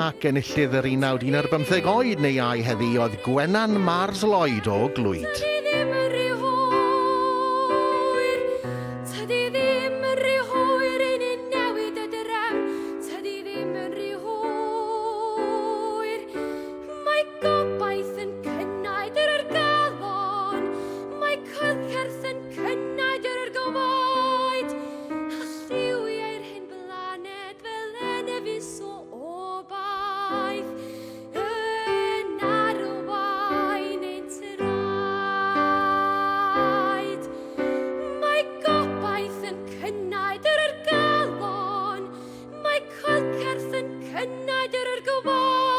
ac enillydd yr 1915 oed neu ai heddi oedd Gwenan Mars Lloyd o Glwyd. Cynnau dyr yr gofod